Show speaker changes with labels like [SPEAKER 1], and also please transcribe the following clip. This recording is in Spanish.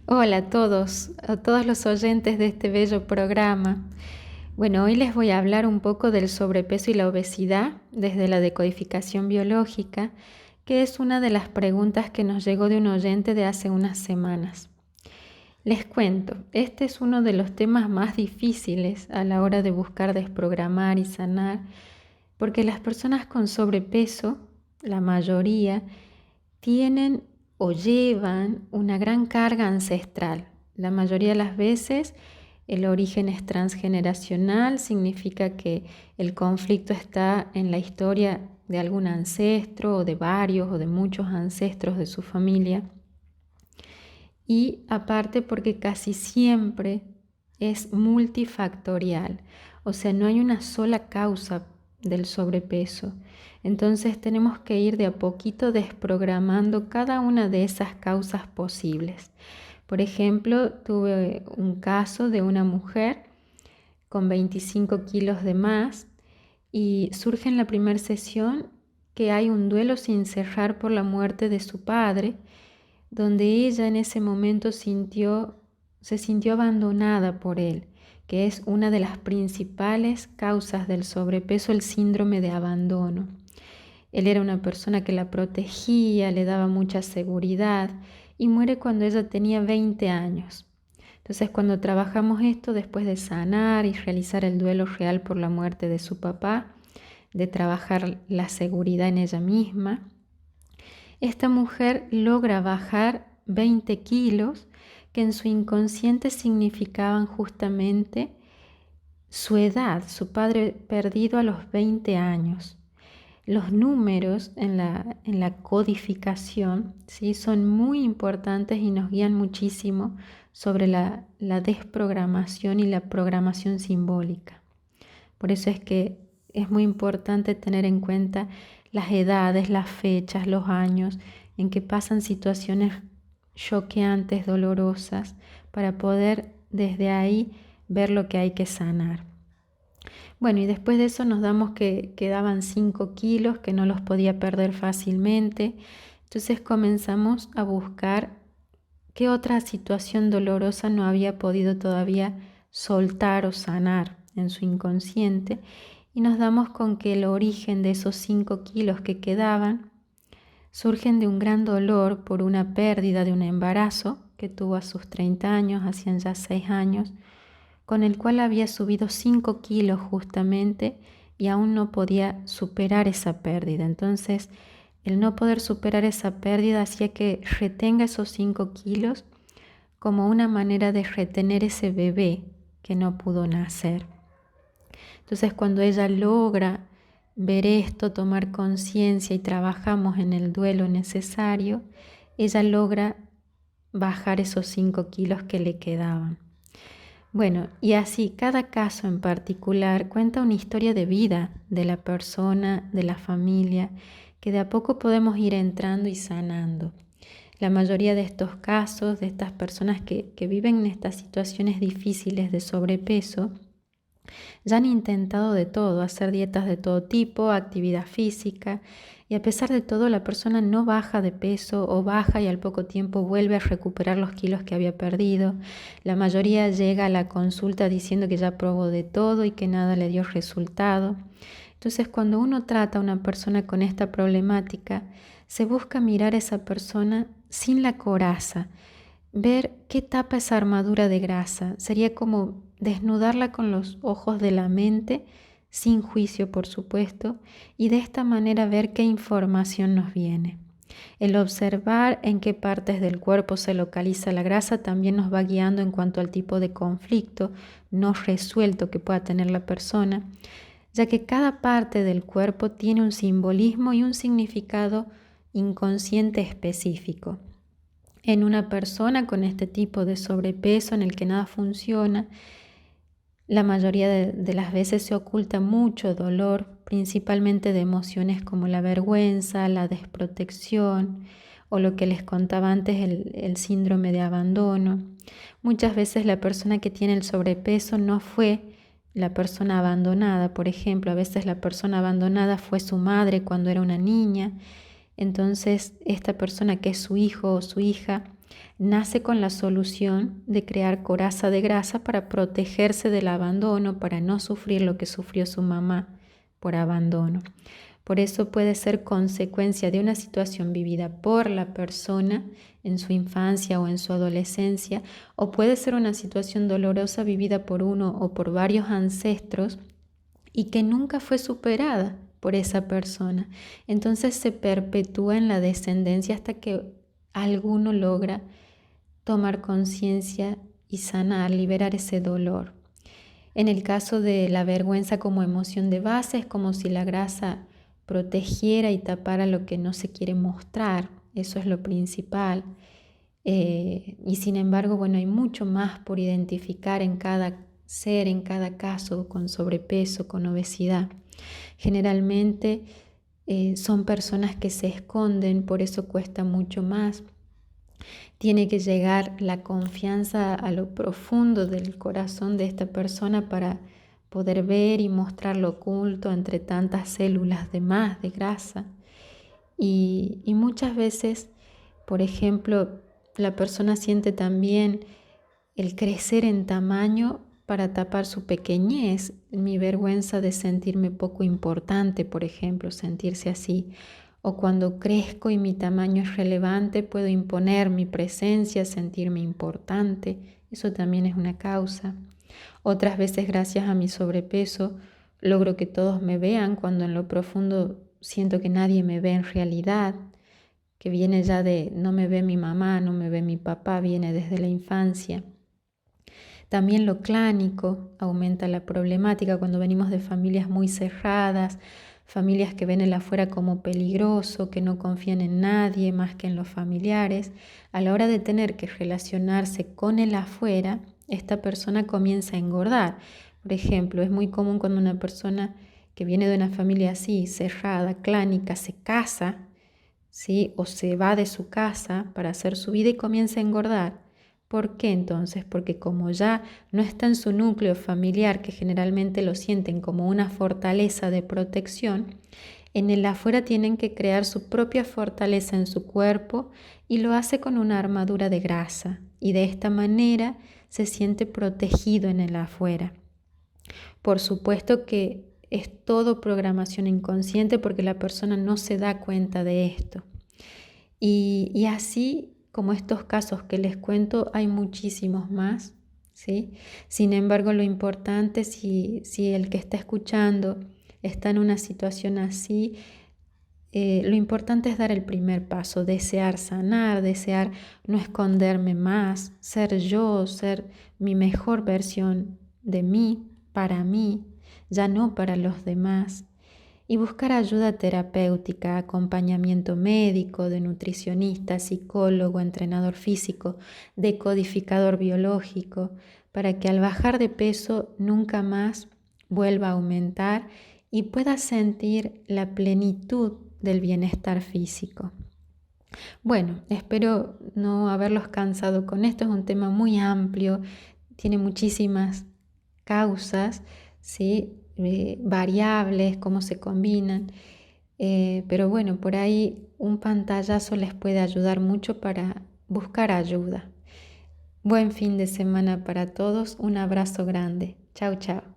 [SPEAKER 1] Hola a todos los oyentes de este bello programa. Bueno, hoy les voy a hablar un poco del sobrepeso y la obesidad desde la decodificación biológica, que es una de las preguntas que nos llegó de un oyente de hace unas semanas. Les cuento, este es uno de los temas más difíciles a la hora de buscar desprogramar y sanar, porque las personas con sobrepeso, la mayoría, tienen o llevan una gran carga ancestral. La mayoría de las veces el origen es transgeneracional, significa que el conflicto está en la historia de algún ancestro o de varios o de muchos ancestros de su familia. Y aparte porque casi siempre es multifactorial, o sea, no hay una sola causa del sobrepeso. Entonces tenemos que ir de a poquito desprogramando cada una de esas causas posibles. Por ejemplo, tuve un caso de una mujer con 25 kilos de más y surge en la primera sesión que hay un duelo sin cerrar por la muerte de su padre, donde ella en ese momento se sintió abandonada por él, que es una de las principales causas del sobrepeso, el síndrome de abandono. Él era una persona que la protegía, le daba mucha seguridad y muere cuando ella tenía 20 años. Entonces, cuando trabajamos esto, después de sanar y realizar el duelo real por la muerte de su papá, de trabajar la seguridad en ella misma, esta mujer logra bajar 20 kilos que en su inconsciente significaban justamente su edad, su padre perdido a los 20 años. Los números en la codificación, ¿sí?, son muy importantes y nos guían muchísimo sobre la desprogramación y la programación simbólica. Por eso es que es muy importante tener en cuenta las edades, las fechas, los años en que pasan situaciones choqueantes, dolorosas, para poder desde ahí ver lo que hay que sanar. Bueno, y después de eso nos damos que quedaban 5 kilos, que no los podía perder fácilmente. Entonces comenzamos a buscar qué otra situación dolorosa no había podido todavía soltar o sanar en su inconsciente, y nos damos con que el origen de esos 5 kilos que quedaban surgen de un gran dolor por una pérdida de un embarazo que tuvo a sus 30 años, hacían ya 6 años, con el cual había subido 5 kilos justamente y aún no podía superar esa pérdida. Entonces, el no poder superar esa pérdida hacía que retenga esos 5 kilos como una manera de retener ese bebé que no pudo nacer. Entonces, cuando ella logra ver esto, tomar conciencia y trabajamos en el duelo necesario, ella logra bajar esos 5 kilos que le quedaban. Bueno, y así cada caso en particular cuenta una historia de vida de la persona, de la familia, que de a poco podemos ir entrando y sanando. La mayoría de estos casos, de estas personas que viven en estas situaciones difíciles de sobrepeso, ya han intentado de todo, hacer dietas de todo tipo, actividad física, y a pesar de todo la persona no baja de peso o baja y al poco tiempo vuelve a recuperar los kilos que había perdido. La mayoría llega a la consulta diciendo que ya probó de todo y que nada le dio resultado. Entonces, cuando uno trata a una persona con esta problemática, se busca mirar a esa persona sin la coraza, ver qué tapa esa armadura de grasa. Sería como desnudarla con los ojos de la mente, sin juicio por supuesto, y de esta manera ver qué información nos viene. El observar en qué partes del cuerpo se localiza la grasa también nos va guiando en cuanto al tipo de conflicto no resuelto que pueda tener la persona, ya que cada parte del cuerpo tiene un simbolismo y un significado inconsciente específico. En una persona con este tipo de sobrepeso en el que nada funciona, la mayoría de las veces se oculta mucho dolor, principalmente de emociones como la vergüenza, la desprotección o lo que les contaba antes, el síndrome de abandono. Muchas veces la persona que tiene el sobrepeso no fue la persona abandonada. Por ejemplo, a veces la persona abandonada fue su madre cuando era una niña. Entonces, esta persona que es su hijo o su hija nace con la solución de crear coraza de grasa para protegerse del abandono, para no sufrir lo que sufrió su mamá por abandono. Por eso puede ser consecuencia de una situación vivida por la persona en su infancia o en su adolescencia, o puede ser una situación dolorosa vivida por uno o por varios ancestros y que nunca fue superada por esa persona. Entonces se perpetúa en la descendencia hasta que alguno logra tomar conciencia y sanar, liberar ese dolor. En el caso de la vergüenza como emoción de base, es como si la grasa protegiera y tapara lo que no se quiere mostrar. Eso es lo principal. Y sin embargo, bueno, hay mucho más por identificar en cada ser, en cada caso, con sobrepeso, con obesidad. Generalmente son personas que se esconden, por eso cuesta mucho más. Tiene que llegar la confianza a lo profundo del corazón de esta persona para poder ver y mostrar lo oculto entre tantas células de más, de grasa. Y muchas veces, por ejemplo, la persona siente también el crecer en tamaño para tapar su pequeñez, mi vergüenza de sentirme poco importante, por ejemplo, sentirse así. O cuando crezco y mi tamaño es relevante, puedo imponer mi presencia, sentirme importante. Eso también es una causa. Otras veces, gracias a mi sobrepeso, logro que todos me vean cuando en lo profundo siento que nadie me ve en realidad, que viene ya de no me ve mi mamá, no me ve mi papá, viene desde la infancia. También lo clánico aumenta la problemática cuando venimos de familias muy cerradas, familias que ven el afuera como peligroso, que no confían en nadie más que en los familiares. A la hora de tener que relacionarse con el afuera, esta persona comienza a engordar. Por ejemplo, es muy común cuando una persona que viene de una familia así, cerrada, clánica, se casa, ¿sí? O se va de su casa para hacer su vida y comienza a engordar. ¿Por qué entonces? Porque como ya no está en su núcleo familiar, que generalmente lo sienten como una fortaleza de protección, en el afuera tienen que crear su propia fortaleza en su cuerpo y lo hace con una armadura de grasa. Y de esta manera se siente protegido en el afuera. Por supuesto que es todo programación inconsciente porque la persona no se da cuenta de esto. Y así como estos casos que les cuento, hay muchísimos más, ¿sí? Sin embargo, lo importante, si el que está escuchando está en una situación así, lo importante es dar el primer paso, desear sanar, desear no esconderme más, ser yo, ser mi mejor versión de mí, para mí, ya no para los demás. Y buscar ayuda terapéutica, acompañamiento médico, de nutricionista, psicólogo, entrenador físico, decodificador biológico, para que al bajar de peso nunca más vuelva a aumentar y pueda sentir la plenitud del bienestar físico. Bueno, espero no haberlos cansado con esto, es un tema muy amplio, tiene muchísimas causas, ¿sí? Variables, cómo se combinan, pero bueno, por ahí un pantallazo les puede ayudar mucho para buscar ayuda. Buen fin de semana para todos, un abrazo grande. Chau, chau.